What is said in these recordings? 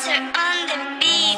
Monster on the beat.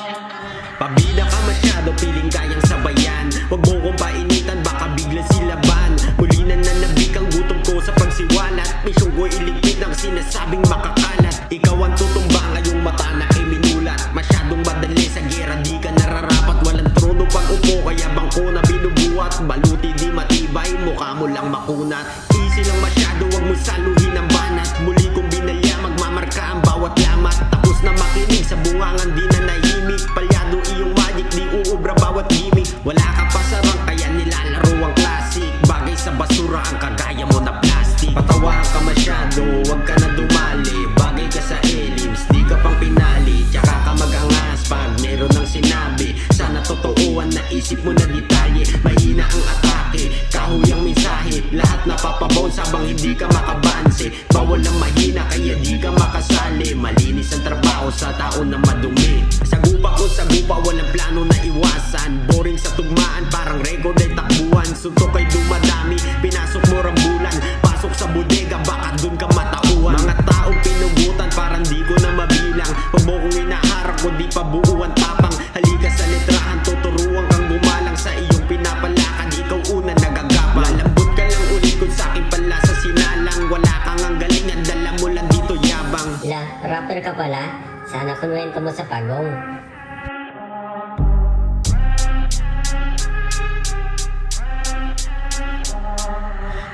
Pabida ka masyado, piling kayang sabayan. Huwag mo kong painitan, baka biglang silaban. Muli na nanabik ang gutom ko sa pagsiwalat. Misyong ko'y iligpit ng sinasabing makakalat. Ikaw ang tutumba, ngayong mata na kay minulat. Masyadong madali sa gera, di ka nararapat. Walang trono pang upo, kaya bangko na binubuhat. Baluti di matibay, mukha mo lang makunat. Easy lang masyado, huwag mo saluhin ang banat. Muli kong binalya, magmamarka ang bawat lamat. Tapos na makinig sa bungangan, di na nahimik. Palyado iyong magic, di uubra bawat gimmick. Wala ka pa sarang, kaya nilalaro ang classic. Bagay sa basura ang kagaya mo na plastic. Patawa ka masyado, huwag ka na dumali. Bagay ka sa elims, di ka pang pinali. Tsaka ka magangas pag meron ng sinabi. Sana totooan na isip mo na detalye. Mahina ang atake, kahoy ang mensahe. Lahat napapabounce habang hindi ka makabanse. Bawal ang mahina kaya di ka makasali. Malinis ang trabaho sa tao na madumi. Sagupa ko sagupa, walang plano na iwasan. Boring sa tugmaan, parang record ay takbuhan. Suntok ay dumadami, pinasok mo rambulan. Pasok sa bodega, baka dun ka matauhan. Mga taong pinugutan, parang di ko na mabilang. Huwag mo kong inaharap, kundi pa buuan tapang. Halika sa letrahan, tuturuan kang gumalang. Sa iyong pinapalakan, ikaw una nagagapang. Malambot ka lang ulit kung sa'kin pala sa sinalang. Wala kang ang galing, ang dala mo lang dito yabang. La, rapper ka pala? Sana kunwento mo sa pagong.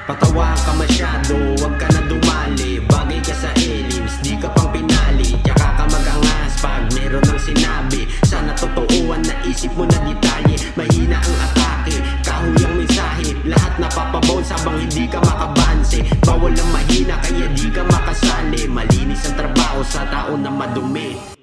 Patawa ka masyado, huwag ka na dumali. Bagay ka sa elims, di ka pang pinali. Tsaka ka magangas pag meron ng sinabi. Sana totooan na isip mo na detalye. Mahina ang atake, kahoy ang mensahe. Lahat napapabounce habang hindi ka makabanse. Bawal ang mahina kaya di ka makasali. Malinis ang trabaho sa tao na madumi.